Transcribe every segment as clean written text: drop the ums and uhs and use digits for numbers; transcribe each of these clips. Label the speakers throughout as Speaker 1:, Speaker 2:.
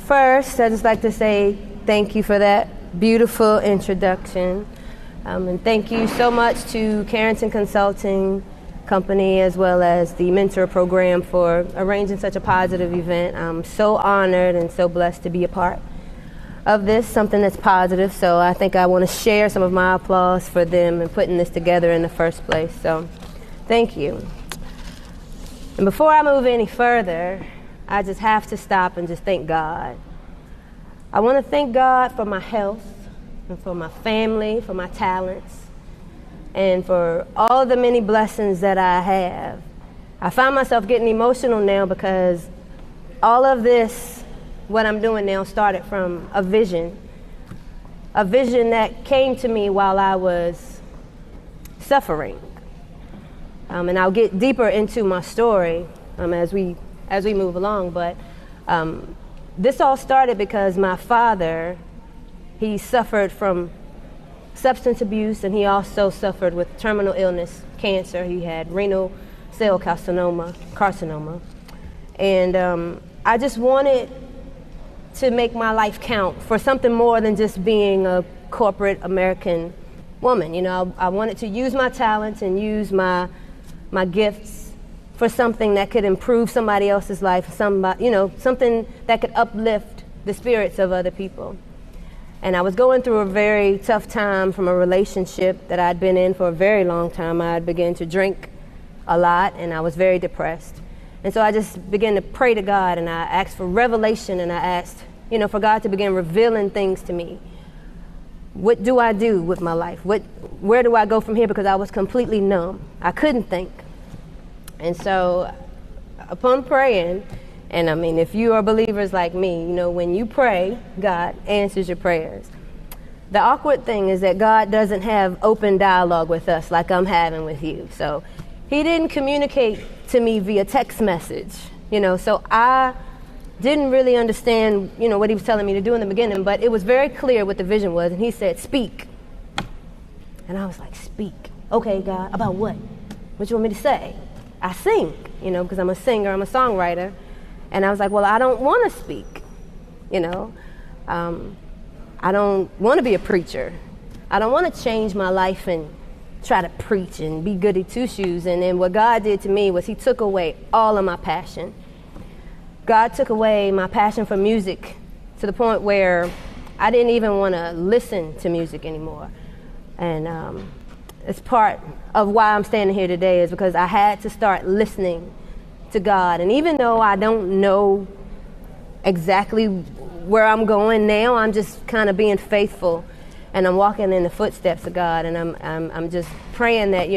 Speaker 1: First, I'd just like to say thank you for that beautiful introduction. And thank you so much to Carrington Consulting Company as well as the Mentor Program for arranging such a positive event. I'm so honored and so blessed to be a part of this, something that's positive. So I think I want to share some of my applause for them and putting this together in the first place. So thank you. And before I move any further, I just have to stop and just thank God. I want to thank God for my health and for my family, for my talents, and for all the many blessings that I have. I find myself getting emotional now because all of this, what I'm doing now, started from a vision that came to me while I was suffering. And I'll get deeper into my story as we move along, but this all started because my father, he suffered from substance abuse, and he also suffered with terminal illness, cancer. He had renal cell carcinoma. And I just wanted to make my life count for something more than just being a corporate American woman. You know, I wanted to use my talents and use my gifts for something that could improve somebody else's life, something that could uplift the spirits of other people. And I was going through a very tough time from a relationship that I'd been in for a very long time. I had begun to drink a lot, and I was very depressed. And so I just began to pray to God, and I asked for revelation, and I asked, for God to begin revealing things to me. What do I do with my life? Where do I go from here? Because I was completely numb. I couldn't think. And so upon praying, and I mean, if you are believers like me, when you pray, God answers your prayers. The awkward thing is that God doesn't have open dialogue with us like I'm having with you. So he didn't communicate to me via text message, so I didn't really understand, what he was telling me to do in the beginning, but it was very clear what the vision was, and he said, speak. And I was like, speak? Okay, God, about what? What you want me to say? I sing, because I'm a singer, I'm a songwriter. And I was like, well, I don't want to speak, I don't want to be a preacher. I don't want to change my life and try to preach and be goody two-shoes. And then what God did to me was he took away all of my passion. God took away my passion for music to the point where I didn't even want to listen to music anymore. And it's part of why I'm standing here today is because I had to start listening to God. And even though I don't know exactly where I'm going now, I'm just kind of being faithful, and I'm walking in the footsteps of God, and I'm just praying that,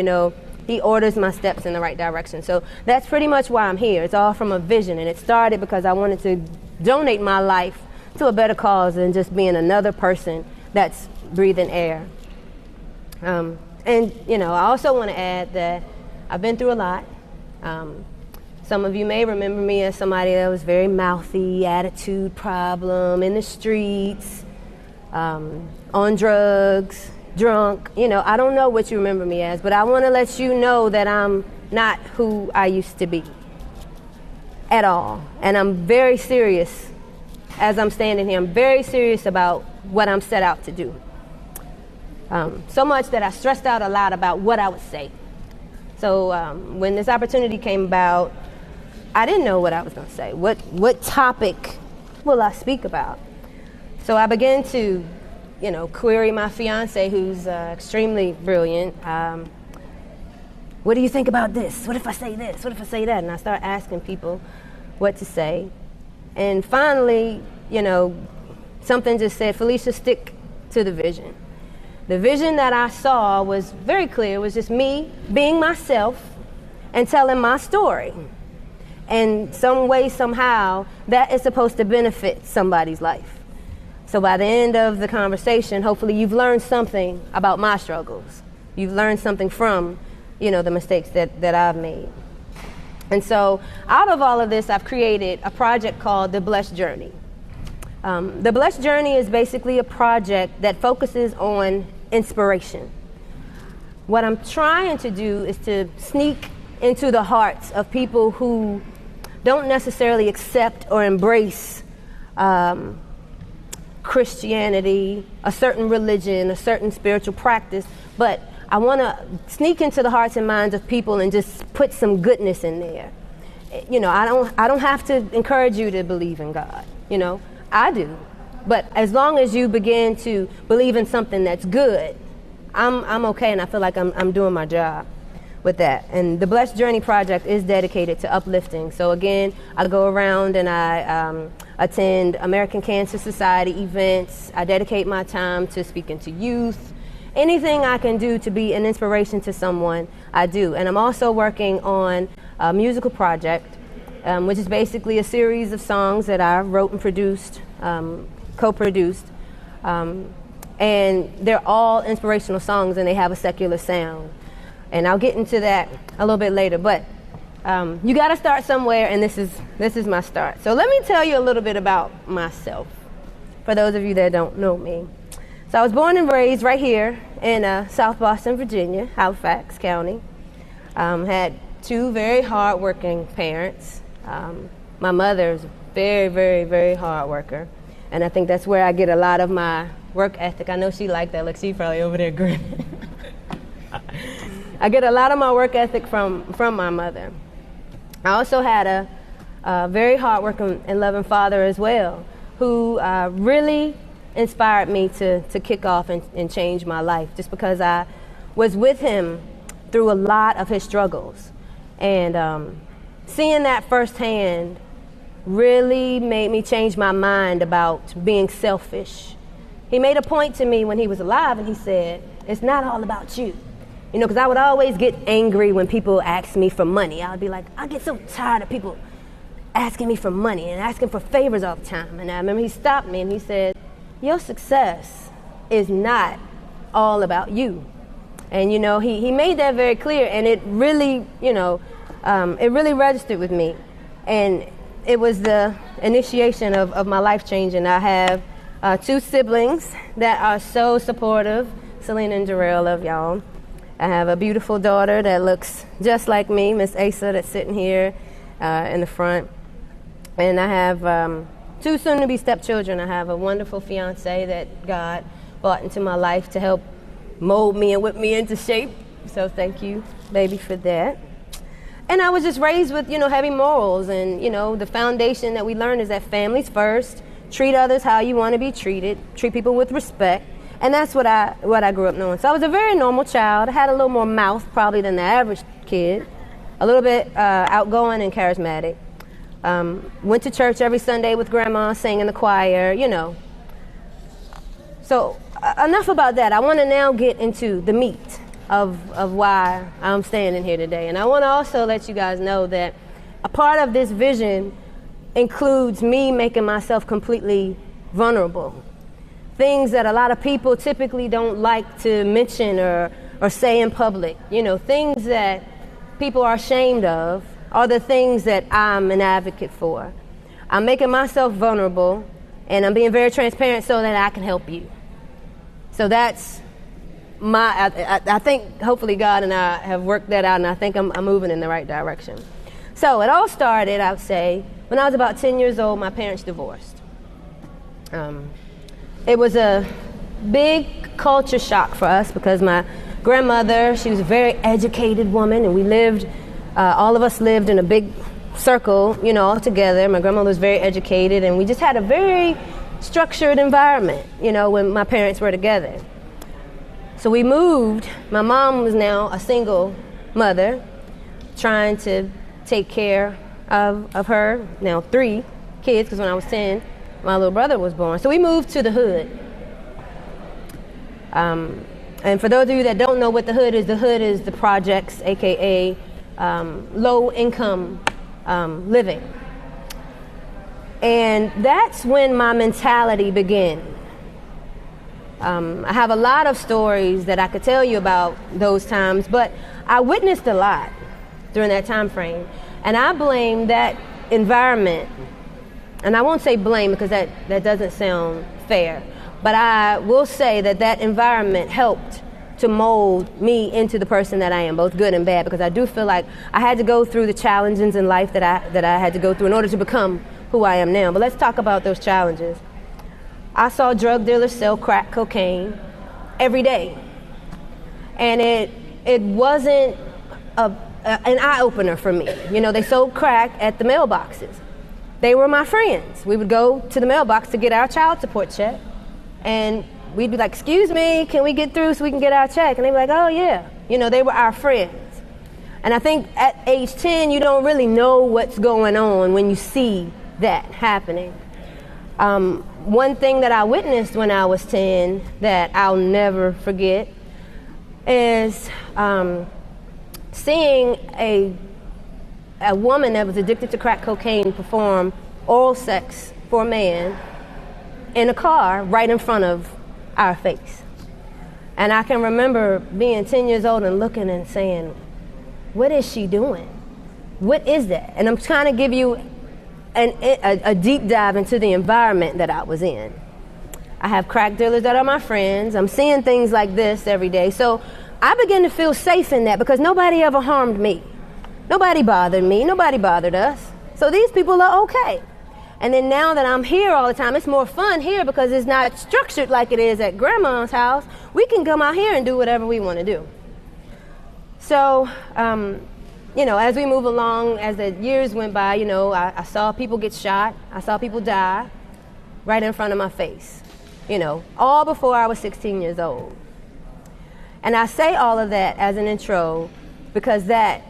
Speaker 1: he orders my steps in the right direction. So that's pretty much why I'm here. It's all from a vision, and it started because I wanted to donate my life to a better cause than just being another person that's breathing air. And I also want to add that I've been through a lot. Some of you may remember me as somebody that was very mouthy, attitude problem, in the streets, on drugs, drunk. I don't know what you remember me as, but I want to let you know that I'm not who I used to be at all. And I'm very serious as I'm standing here. I'm very serious about what I'm set out to do. So much that I stressed out a lot about what I would say. So when this opportunity came about, I didn't know what I was going to say. What topic will I speak about? So I began to, query my fiance, who's extremely brilliant. What do you think about this? What if I say this? What if I say that? And I started asking people what to say. And finally, something just said, Feleshia, stick to the vision. The vision that I saw was very clear. It was just me being myself and telling my story. And some way, somehow, that is supposed to benefit somebody's life. So by the end of the conversation, hopefully you've learned something about my struggles. You've learned something from, the mistakes that I've made. And so out of all of this, I've created a project called The Blessed Journey. The Blessed Journey is basically a project that focuses on inspiration. What I'm trying to do is to sneak into the hearts of people who don't necessarily accept or embrace Christianity, a certain religion, a certain spiritual practice, but I want to sneak into the hearts and minds of people and just put some goodness in there. You know, I don't have to encourage you to believe in God. You know, I do. But as long as you begin to believe in something that's good, I'm okay, and I feel like I'm doing my job with that. And the Blessed Journey Project is dedicated to uplifting. So again, I go around and I attend American Cancer Society events. I dedicate my time to speaking to youth. Anything I can do to be an inspiration to someone, I do. And I'm also working on a musical project, which is basically a series of songs that I wrote and produced, co-produced. And they're all inspirational songs, and they have a secular sound. And I'll get into that a little bit later. But you got to start somewhere, and this is my start. So let me tell you a little bit about myself, for those of you that don't know me. So I was born and raised right here in South Boston, Virginia, Halifax County. Had two very hard-working parents. My mother is a very, very, very hard worker, and I think that's where I get a lot of my work ethic. I know she liked that. Look, she's probably over there grinning. I get a lot of my work ethic from my mother. I also had a very hard-working and loving father as well, who really inspired me to kick off and change my life, just because I was with him through a lot of his struggles. And seeing that firsthand really made me change my mind about being selfish. He made a point to me when he was alive, and he said, it's not all about you. You know, because I would always get angry when people asked me for money. I would be like, I get so tired of people asking me for money and asking for favors all the time. And I remember he stopped me and he said, your success is not all about you. And, you know, he made that very clear, and it really, you know, it really registered with me. And it was the initiation of my life change. And I have two siblings that are so supportive, Selena and Jarrell, love y'all. I have a beautiful daughter that looks just like me, Miss Asa, that's sitting here in the front. And I have two soon-to-be stepchildren. I have a wonderful fiance that God brought into my life to help mold me and whip me into shape. So thank you, baby, for that. And I was just raised with, you know, heavy morals. And, you know, the foundation that we learn is that family's first. Treat others how you want to be treated. Treat people with respect. And that's what I grew up knowing. So I was a very normal child. I had a little more mouth probably than the average kid. A little bit outgoing and charismatic. Went to church every Sunday with grandma, sang in the choir, you know. So enough about that. I want to now get into the meat of why I'm standing here today. And I want to also let you guys know that a part of this vision includes me making myself completely vulnerable. Things that a lot of people typically don't like to mention or say in public. You know, things that people are ashamed of are the things that I'm an advocate for. I'm making myself vulnerable, and I'm being very transparent so that I can help you. So that's I think hopefully God and I have worked that out, and I think I'm moving in the right direction. So it all started, I would say, when I was about 10 years old. My parents divorced. It was a big culture shock for us because my grandmother, she was a very educated woman, and we lived, all of us lived in a big circle, you know, all together. My grandmother was very educated, and we just had a very structured environment, you know, when my parents were together. So we moved. My mom was now a single mother trying to take care of her, now 3 kids, because when I was 10, my little brother was born. So we moved to the hood. And for those of you that don't know what the hood is the projects, aka low income living. And that's when my mentality began. I have a lot of stories that I could tell you about those times, but I witnessed a lot during that time frame. And I blame that environment, and I won't say blame because that doesn't sound fair, but I will say that environment helped to mold me into the person that I am, both good and bad, because I do feel like I had to go through the challenges in life that I had to go through in order to become who I am now. But let's talk about those challenges. I saw drug dealers sell crack cocaine every day. And it wasn't an eye-opener for me. You know, they sold crack at the mailboxes. They were my friends. We would go to the mailbox to get our child support check. And we'd be like, excuse me, can we get through so we can get our check? And they'd be like, oh, yeah. You know, they were our friends. And I think at age 10, you don't really know what's going on when you see that happening. One thing that I witnessed when I was 10 that I'll never forget is seeing a woman that was addicted to crack cocaine perform oral sex for a man in a car right in front of our face. And I can remember being 10 years old and looking and saying, what is she doing? What is that? And I'm trying to give you a deep dive into the environment that I was in. I have crack dealers that are my friends. I'm seeing things like this every day. So I began to feel safe in that because nobody ever harmed me. Nobody bothered me. Nobody bothered us. So these people are okay. And then now that I'm here all the time, it's more fun here because it's not structured like it is at grandma's house. We can come out here and do whatever we want to do. So, you know, as we move along, as the years went by, you know, I saw people get shot. I saw people die right in front of my face, you know, all before I was 16 years old. And I say all of that as an intro because that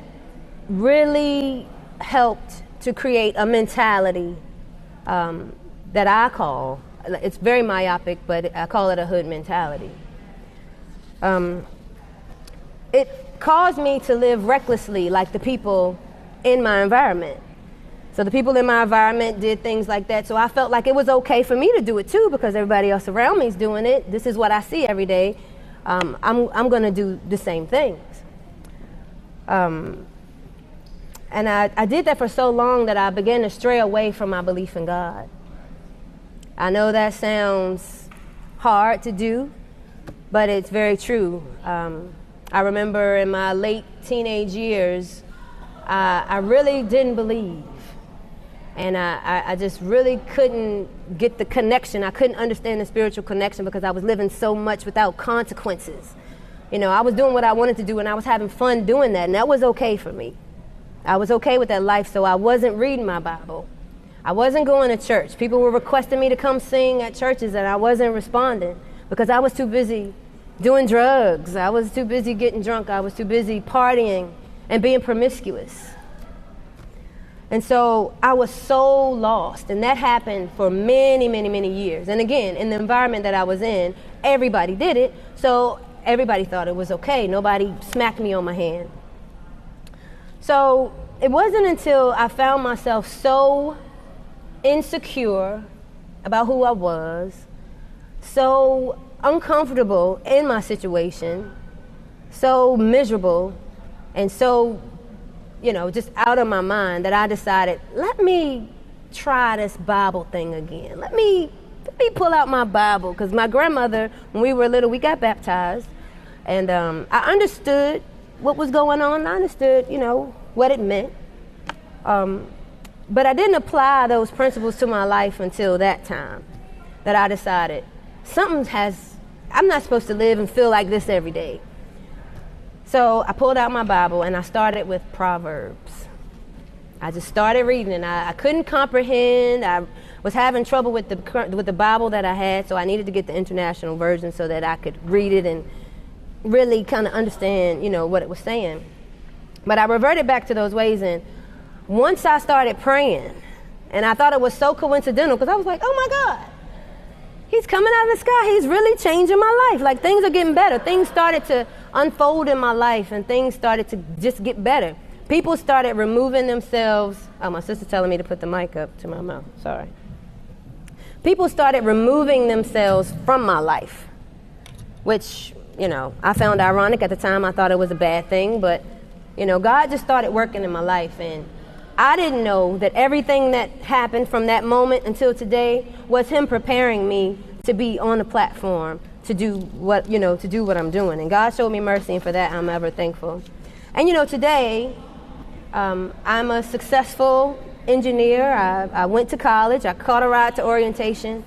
Speaker 1: really helped to create a mentality that I call, it's very myopic, but I call it a hood mentality. It caused me to live recklessly like the people in my environment. So the people in my environment did things like that. So I felt like it was okay for me to do it too because everybody else around me is doing it. This is what I see every day. I'm going to do the same things. And I did that for so long that I began to stray away from my belief in God. I know that sounds hard to do, but it's very true. I remember in my late teenage years, I really didn't believe. And I just really couldn't get the connection. I couldn't understand the spiritual connection because I was living so much without consequences. You know, I was doing what I wanted to do and I was having fun doing that, and that was okay for me. I was okay with that life, so I wasn't reading my Bible. I wasn't going to church. People were requesting me to come sing at churches and I wasn't responding because I was too busy doing drugs. I was too busy getting drunk. I was too busy partying and being promiscuous. And so I was so lost, and that happened for many, many, many years. And again, in the environment that I was in, everybody did it, so everybody thought it was okay. Nobody smacked me on my hand. So it wasn't until I found myself so insecure about who I was, so uncomfortable in my situation, so miserable, and so, you know, just out of my mind that I decided, let me try this Bible thing again. Let me pull out my Bible, because my grandmother, when we were little, we got baptized, and I understood what was going on. I understood, you know, what it meant, but I didn't apply those principles to my life until that time, that I decided I'm not supposed to live and feel like this every day. So I pulled out my Bible and I started with Proverbs. I just started reading, and I couldn't comprehend. I was having trouble with the Bible that I had, so I needed to get the international version so that I could read it and really kind of understand, you know, what it was saying. But I reverted back to those ways, and once I started praying, and I thought it was so coincidental because I was like, oh my God, He's coming out of the sky. He's really changing my life. Like, things are getting better. Things started to unfold in my life, and things started to just get better. People started removing themselves. Oh, my sister's telling me to put the mic up to my mouth. Sorry. People started removing themselves from my life, which, you know, I found ironic at the time. I thought it was a bad thing, but, you know, God just started working in my life, and I didn't know that everything that happened from that moment until today was Him preparing me to be on the platform to do what I'm doing. And God showed me mercy, and for that I'm ever thankful. And, you know, today I'm a successful engineer. I went to college. I caught a ride to orientation.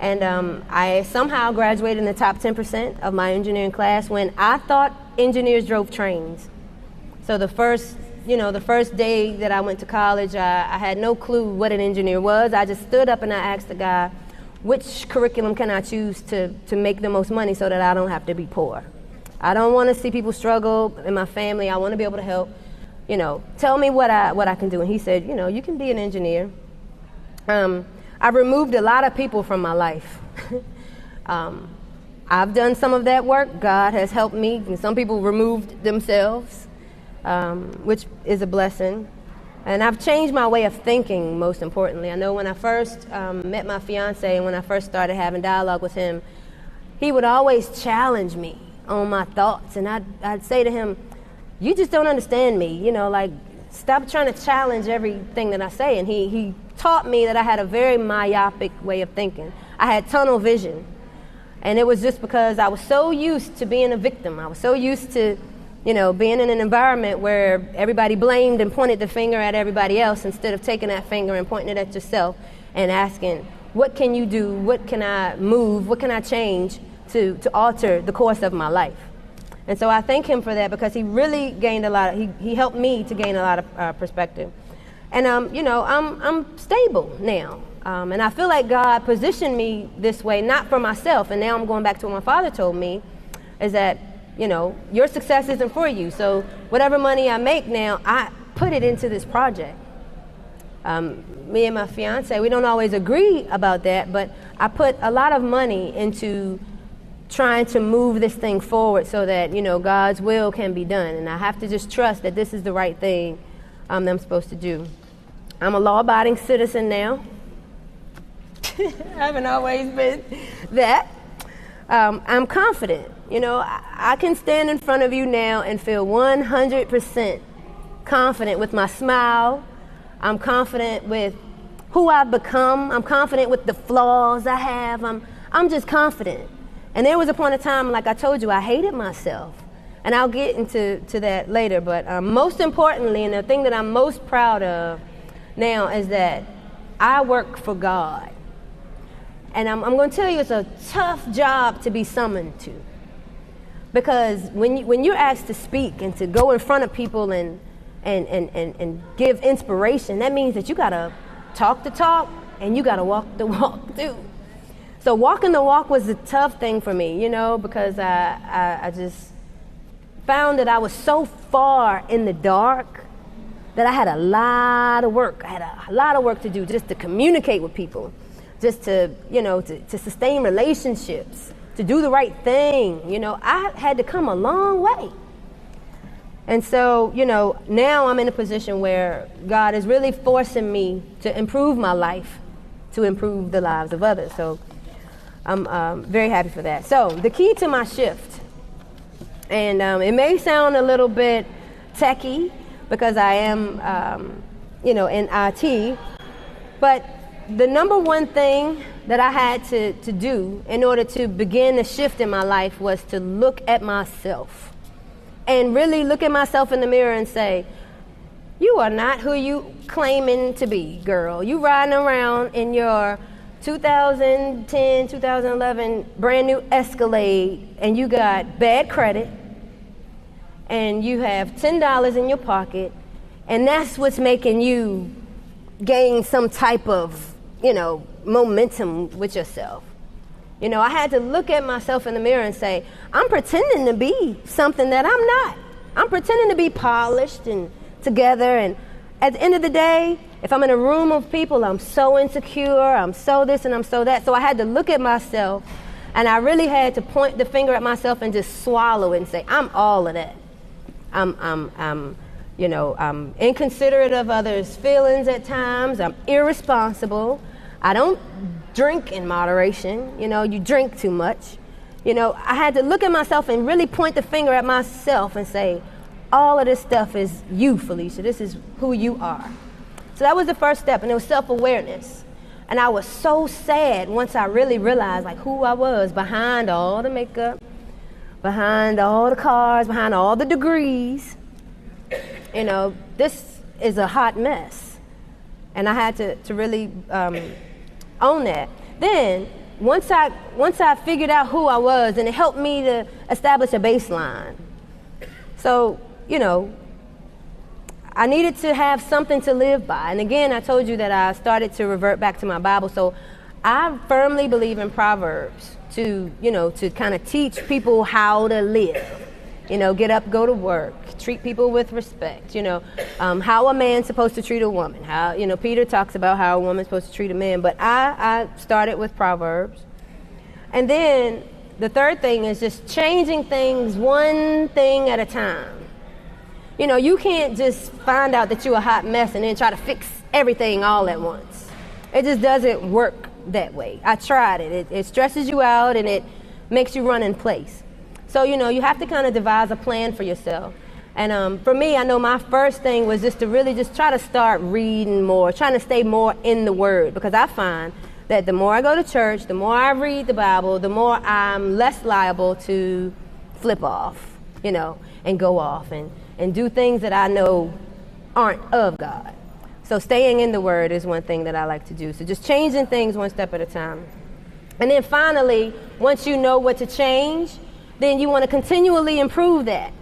Speaker 1: And I somehow graduated in the top 10% of my engineering class when I thought engineers drove trains. So the first day that I went to college, I had no clue what an engineer was. I just stood up and I asked the guy, which curriculum can I choose to make the most money so that I don't have to be poor? I don't want to see people struggle in my family. I want to be able to help. Tell me what I can do. And he said, you can be an engineer. I've removed a lot of people from my life. I've done some of that work. God has helped me. And some people removed themselves, which is a blessing. And I've changed my way of thinking, most importantly. I know when I first met my fiance and when I first started having dialogue with him, he would always challenge me on my thoughts. And I'd say to him, you just don't understand me. Stop trying to challenge everything that I say. And he taught me that I had a very myopic way of thinking. I had tunnel vision. And it was just because I was so used to being a victim. I was so used to, being in an environment where everybody blamed and pointed the finger at everybody else instead of taking that finger and pointing it at yourself and asking, what can you do? What can I move? What can I change to alter the course of my life? And so I thank him for that because he really gained a lot. He helped me to gain a lot of perspective. And, I'm stable now. And I feel like God positioned me this way, not for myself. And now I'm going back to what my father told me, is that, your success isn't for you. So whatever money I make now, I put it into this project. Me and my fiance, we don't always agree about that, but I put a lot of money into trying to move this thing forward so that, God's will can be done. And I have to just trust that this is the right thing that I'm supposed to do. I'm a law-abiding citizen now. I haven't always been that. I'm confident. I can stand in front of you now and feel 100% confident with my smile. I'm confident with who I've become. I'm confident with the flaws I have. I'm just confident. And there was a point of time, like I told you, I hated myself. And I'll get into that later. But most importantly, and the thing that I'm most proud of now is that I work for God. And I'm going to tell you, it's a tough job to be summoned to. Because when you're asked to speak and to go in front of people and give inspiration, that means that you got to talk the talk and you got to walk the walk too. So walking the walk was a tough thing for me, because I just found that I was so far in the dark that I had a lot of work. I had a lot of work to do just to communicate with people, just to sustain relationships, to do the right thing. I had to come a long way. And so, now I'm in a position where God is really forcing me to improve my life, to improve the lives of others. So I'm very happy for that. So the key to my shift, and it may sound a little bit techie because I am, in IT, but the number one thing that I had to do in order to begin the shift in my life was to look at myself and really look at myself in the mirror and say, you are not who you claiming to be, girl. You riding around in your 2010, 2011 brand new Escalade and you got bad credit and you have $10 in your pocket and that's what's making you gain some type of momentum with yourself. I had to look at myself in the mirror and say, I'm pretending to be something that I'm not. I'm pretending to be polished and together. And at the end of the day, if I'm in a room of people, I'm so insecure, I'm so this and I'm so that. So I had to look at myself and I really had to point the finger at myself and just swallow it and say, I'm all of that. I'm inconsiderate of others' feelings at times. I'm irresponsible. I don't drink in moderation. You drink too much. I had to look at myself and really point the finger at myself and say, all of this stuff is you, Feleshia. This is who you are. So that was the first step, and it was self-awareness. And I was so sad once I really realized who I was behind all the makeup, behind all the cars, behind all the degrees. This is a hot mess. And I had to really own that. Then, once I figured out who I was, and it helped me to establish a baseline. So, I needed to have something to live by. And again, I told you that I started to revert back to my Bible. So I firmly believe in Proverbs to kind of teach people how to live. Get up, go to work, treat people with respect. How a man's supposed to treat a woman. How, Peter talks about how a woman's supposed to treat a man. But I started with Proverbs. And then the third thing is just changing things one thing at a time. You can't just find out that you're a hot mess and then try to fix everything all at once. It just doesn't work that way. I tried it. It stresses you out and it makes you run in place. So, you have to kind of devise a plan for yourself. And for me, I know my first thing was just to really just try to start reading more, trying to stay more in the Word, because I find that the more I go to church, the more I read the Bible, the more I'm less liable to flip off, and go off and do things that I know aren't of God. So staying in the Word is one thing that I like to do. So just changing things one step at a time. And then finally, once you know what to change, then you want to continually improve that.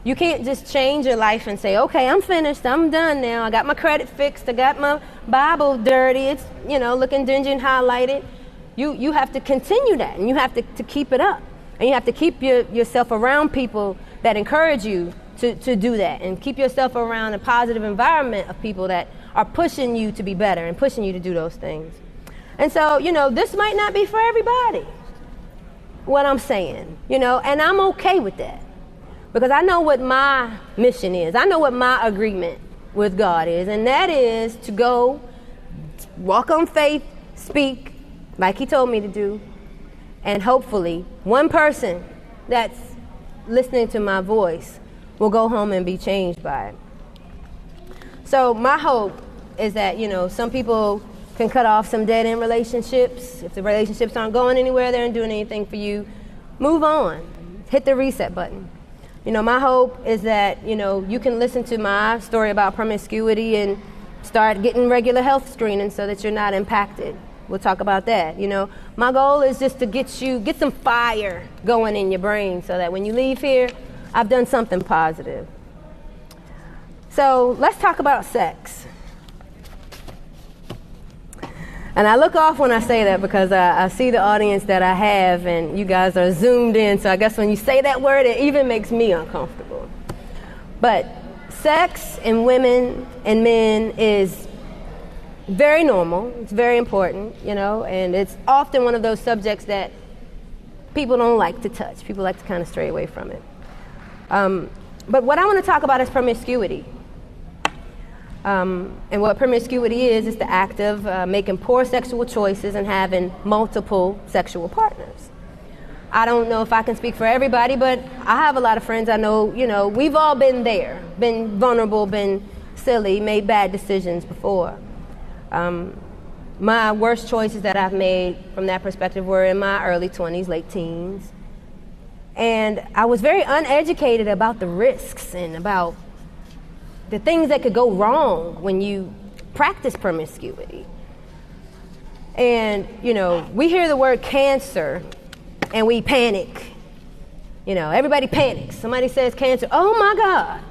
Speaker 1: You can't just change your life and say, okay, I'm finished, I'm done now, I got my credit fixed, I got my Bible dirty, it's, looking dingy and highlighted. You have to continue that, and you have to keep it up. And you have to keep yourself around people that encourage you to do that, and keep yourself around a positive environment of people that are pushing you to be better and pushing you to do those things. And so, this might not be for everybody, what I'm saying, and I'm okay with that. Because I know what my mission is. I know what my agreement with God is. And that is to go, walk on faith, speak like He told me to do. And hopefully, one person that's listening to my voice will go home and be changed by it. So my hope is that, some people can cut off some dead-end relationships. If the relationships aren't going anywhere, they aren't doing anything for you, move on. Hit the reset button. My hope is that, you can listen to my story about promiscuity and start getting regular health screening so that you're not impacted. We'll talk about that. My goal is just to get some fire going in your brain so that when you leave here, I've done something positive. So let's talk about sex. And I look off when I say that because I see the audience that I have, and you guys are zoomed in, so I guess when you say that word, it even makes me uncomfortable. But sex in women and men is very normal. It's very important, and it's often one of those subjects that people don't like to touch. People like to kind of stray away from it. But what I want to talk about is promiscuity. And what promiscuity is the act of making poor sexual choices and having multiple sexual partners. I don't know if I can speak for everybody, but I have a lot of friends I know, we've all been there, been vulnerable, been silly, made bad decisions before. My worst choices that I've made from that perspective were in my early 20s, late teens. And I was very uneducated about the risks and about the things that could go wrong when you practice promiscuity. And, we hear the word cancer and we panic. Everybody panics. Somebody says cancer, oh my God.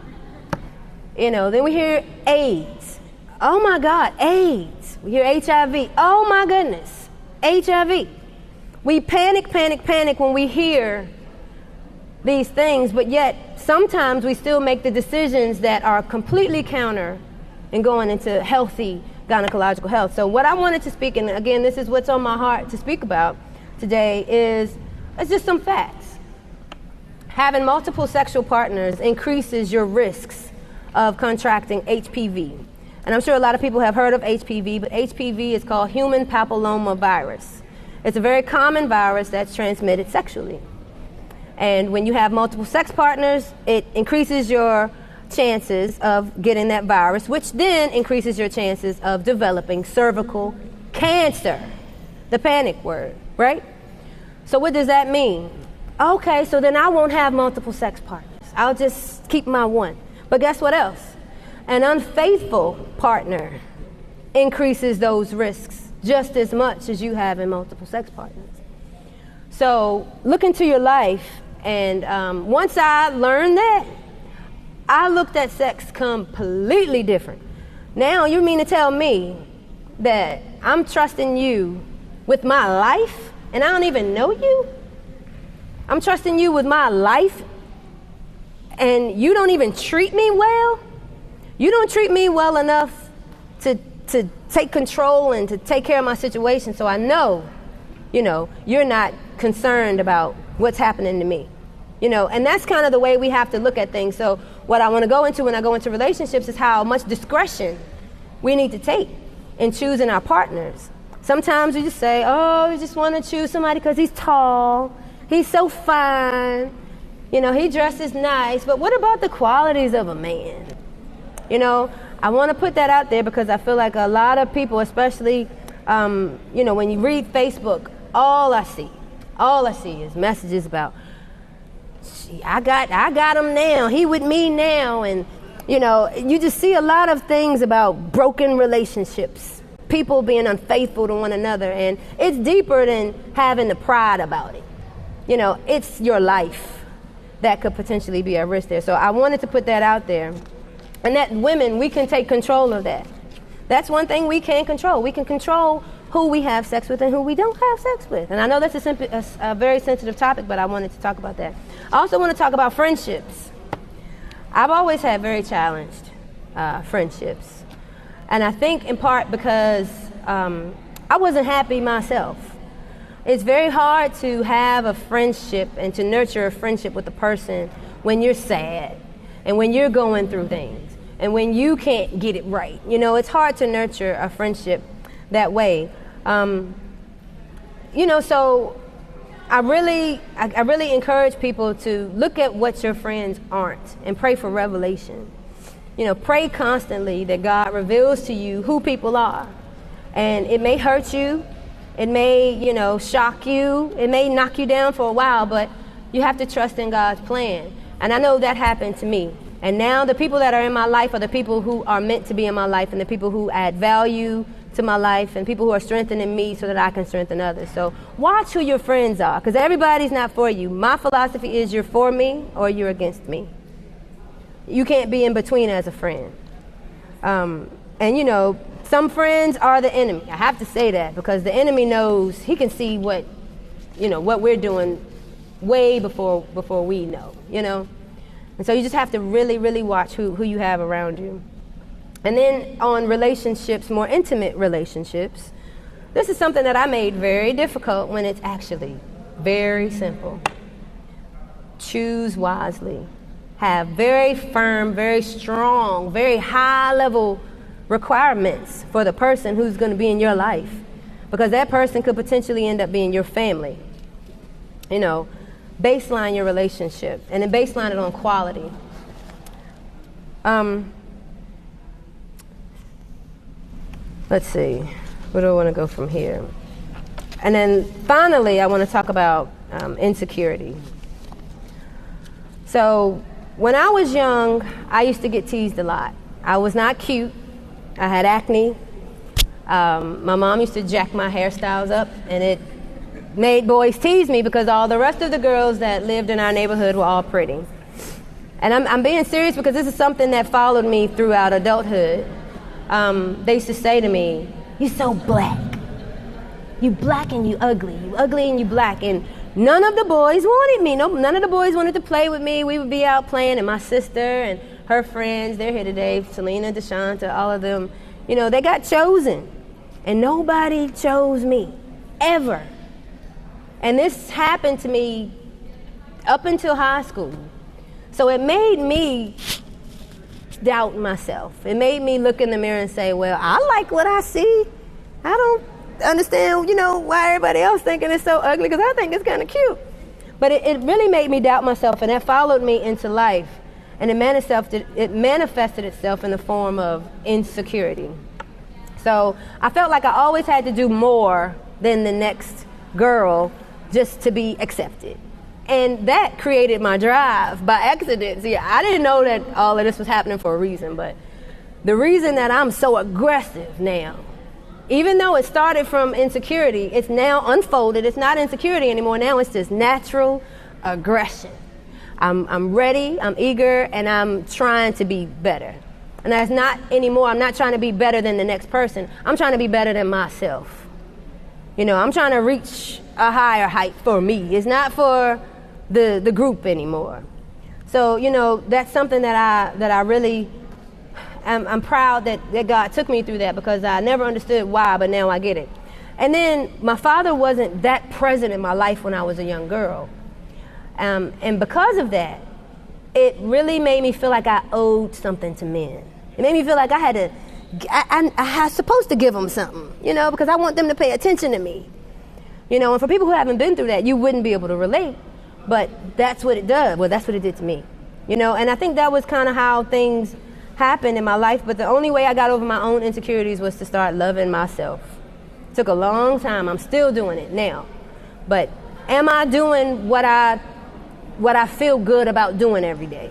Speaker 1: Then we hear AIDS. Oh my God, AIDS. We hear HIV. Oh my goodness, HIV. We panic when we hear these things, but yet sometimes we still make the decisions that are completely counter and going into healthy gynecological health. So what I wanted to speak, and again, this is what's on my heart to speak about today, is just some facts. Having multiple sexual partners increases your risks of contracting HPV. And I'm sure a lot of people have heard of HPV, but HPV is called human papilloma virus. It's a very common virus that's transmitted sexually. And when you have multiple sex partners, it increases your chances of getting that virus, which then increases your chances of developing cervical cancer. The panic word, right? So what does that mean? Okay, so then I won't have multiple sex partners. I'll just keep my one. But guess what else? An unfaithful partner increases those risks just as much as you have in multiple sex partners. So look into your life, and once I learned that, I looked at sex completely different. Now you mean to tell me that I'm trusting you with my life and I don't even know you? I'm trusting you with my life and you don't even treat me well? You don't treat me well enough to take control and to take care of my situation, so I know, you're not concerned about what's happening to me. And that's kind of the way we have to look at things. So what I want to go into when I go into relationships is how much discretion we need to take in choosing our partners. Sometimes we just say, oh, we just want to choose somebody because he's tall, he's so fine, he dresses nice, but what about the qualities of a man? I want to put that out there because I feel like a lot of people, especially, when you read Facebook, all I see is messages about, I got him now, he with me now, and you just see a lot of things about broken relationships, people being unfaithful to one another, and it's deeper than having the pride about it. It's your life that could potentially be at risk there. So I wanted to put that out there. And that women, we can take control of that. That's one thing we can control. We can control who we have sex with and who we don't have sex with. And I know that's a very sensitive topic, but I wanted to talk about that. I also want to talk about friendships. I've always had very challenged friendships. And I think in part because I wasn't happy myself. It's very hard to have a friendship and to nurture a friendship with a person when you're sad and when you're going through things and when you can't get it right. It's hard to nurture a friendship that way. So I really encourage people to look at what your friends aren't and pray for revelation. Pray constantly that God reveals to you who people are. And it may hurt you. It may, shock you. It may knock you down for a while, but you have to trust in God's plan. And I know that happened to me. And now the people that are in my life are the people who are meant to be in my life and the people who add value to my life and people who are strengthening me so that I can strengthen others. So watch who your friends are, because everybody's not for you. My philosophy is you're for me or you're against me. You can't be in between as a friend. Some friends are the enemy. I have to say that because the enemy knows, he can see what we're doing way before we know, And so you just have to really, really watch who you have around you. And then on relationships, more intimate relationships, this is something that I made very difficult when it's actually very simple. Choose wisely. Have very firm, very strong, very high level requirements for the person who's going to be in your life, because that person could potentially end up being your family. Baseline your relationship and then baseline it on quality. Let's see, where do I want to go from here? And then finally, I want to talk about insecurity. So when I was young, I used to get teased a lot. I was not cute. I had acne. My mom used to jack my hairstyles up, and it made boys tease me because all the rest of the girls that lived in our neighborhood were all pretty. And I'm being serious because this is something that followed me throughout adulthood. They used to say to me, "You're so black. You black and you ugly. You ugly and you black." And none of the boys wanted me. None of the boys wanted to play with me. We would be out playing, and my sister and her friends, they're here today, Selena, DeShanta, all of them, they got chosen. And nobody chose me, ever. And this happened to me up until high school. So it made me doubt myself. It made me look in the mirror and say, well, I like what I see. I don't understand, why everybody else thinking it's so ugly, because I think it's kind of cute. But it really made me doubt myself, and that followed me into life. And it manifested itself in the form of insecurity. So I felt like I always had to do more than the next girl just to be accepted. And that created my drive by accident. See, I didn't know that all of this was happening for a reason, but the reason that I'm so aggressive now, even though it started from insecurity, it's now unfolded. It's not insecurity anymore. Now it's just natural aggression. I'm ready, I'm eager, and I'm trying to be better. And that's not anymore. I'm not trying to be better than the next person. I'm trying to be better than myself. I'm trying to reach a higher height for me. It's not for the group anymore. So, that's something that I really, I'm proud that God took me through that, because I never understood why, but now I get it. And then my father wasn't that present in my life when I was a young girl. And because of that, it really made me feel like I owed something to men. It made me feel like I was supposed to give them something, because I want them to pay attention to me. And for people who haven't been through that, you wouldn't be able to relate, but that's what it does. Well, that's what it did to me, and I think that was kind of how things happened in my life. But the only way I got over my own insecurities was to start loving myself. It took a long time. I'm still doing it now. But am I doing what I feel good about doing every day?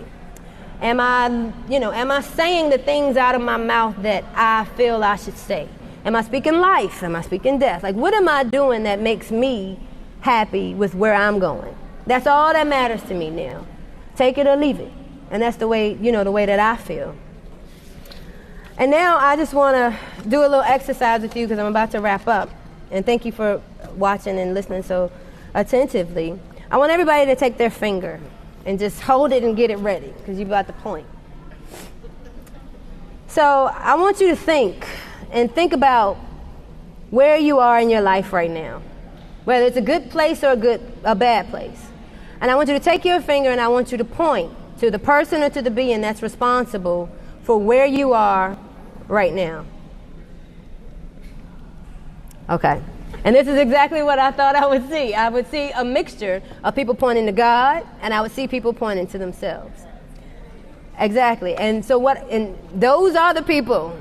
Speaker 1: Am I saying the things out of my mouth that I feel I should say? Am I speaking life? Am I speaking death? Like, what am I doing that makes me happy with where I'm going? That's all that matters to me now. Take it or leave it. And that's the way, the way that I feel. And now I just want to do a little exercise with you, because I'm about to wrap up. And thank you for watching and listening so attentively. I want everybody to take their finger and just hold it and get it ready, because you got the point. So I want you to think about where you are in your life right now, whether it's a good place or a bad place. And I want you to take your finger and I want you to point to the person or to the being that's responsible for where you are right now. Okay. And this is exactly what I thought I would see. I would see a mixture of people pointing to God, and I would see people pointing to themselves. Exactly. And those are the people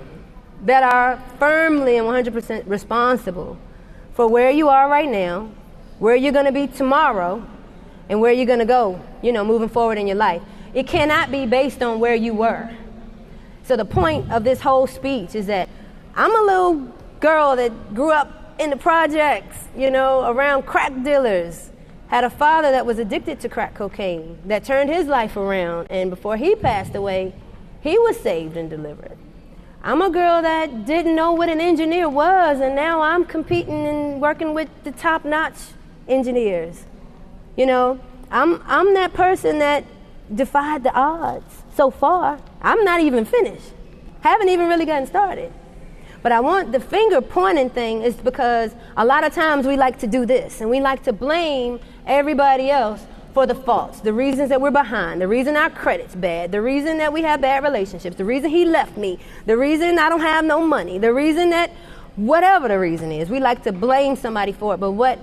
Speaker 1: that are firmly and 100% responsible for where you are right now, where you're going to be tomorrow, and where you're going to go, moving forward in your life. It cannot be based on where you were. So the point of this whole speech is that I'm a little girl that grew up in the projects, around crack dealers, had a father that was addicted to crack cocaine, that turned his life around, and before he passed away, he was saved and delivered. I'm a girl that didn't know what an engineer was, and now I'm competing and working with the top-notch engineers. I'm that person that defied the odds so far. I'm not even finished. Haven't even really gotten started. But I want the finger pointing thing is because a lot of times we like to do this, and we like to blame everybody else for the faults, the reasons that we're behind, the reason our credit's bad, the reason that we have bad relationships, the reason he left me, the reason I don't have no money, the reason that whatever the reason is, we like to blame somebody for it. But what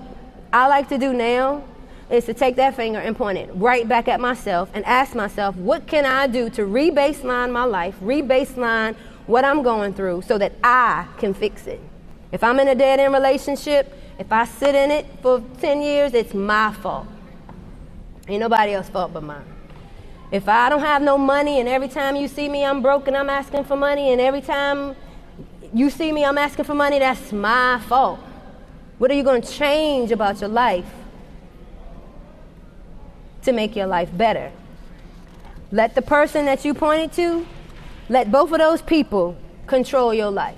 Speaker 1: I like to do now is to take that finger and point it right back at myself and ask myself, what can I do to re-baseline my life, re-baseline what I'm going through so that I can fix it? If I'm in a dead-end relationship, if I sit in it for 10 years, it's my fault. Ain't nobody else's fault but mine. If I don't have no money and every time you see me I'm broke and I'm asking for money, and every time you see me I'm asking for money, that's my fault. What are you going to change about your life to make your life better? Let the person that you pointed to, let both of those people control your life.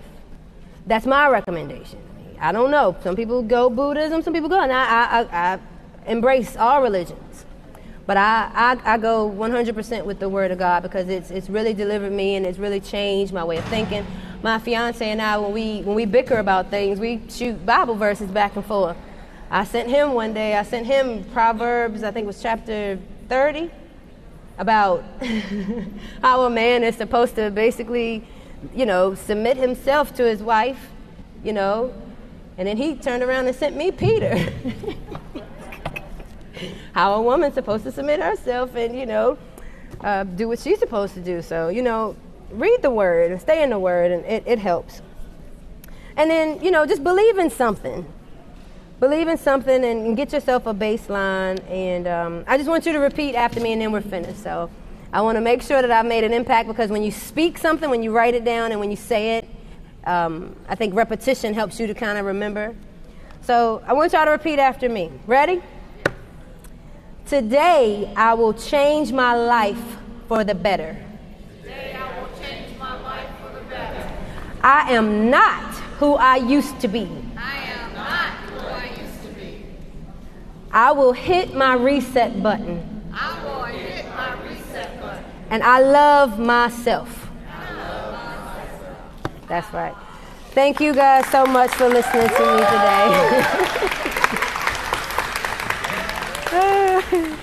Speaker 1: That's my recommendation. I don't know. Some people go Buddhism, some people go, and I embrace all religions. But I go 100% with the Word of God, because it's really delivered me and it's really changed my way of thinking. My fiance and I, when we bicker about things, we shoot Bible verses back and forth. I sent him Proverbs, I think it was chapter 30, about how a man is supposed to basically, submit himself to his wife, and then he turned around and sent me Peter. How a woman's supposed to submit herself and, do what she's supposed to do. So, read the Word and stay in the Word, and it helps. And then, just believe in something. Believe in something and get yourself a baseline. And I just want you to repeat after me, and then we're finished. So I want to make sure that I've made an impact, because when you speak something, when you write it down and when you say it, I think repetition helps you to kind of remember. So I want y'all to repeat after me. Ready? Today, I will change my life for the better.
Speaker 2: Today I will change my life for the better.
Speaker 1: I am not who I used to be.
Speaker 2: I am not who I used to be.
Speaker 1: I will hit my reset button.
Speaker 2: I will hit my reset button.
Speaker 1: And I love myself.
Speaker 2: I love myself.
Speaker 1: That's right. Thank you guys so much for listening to me today.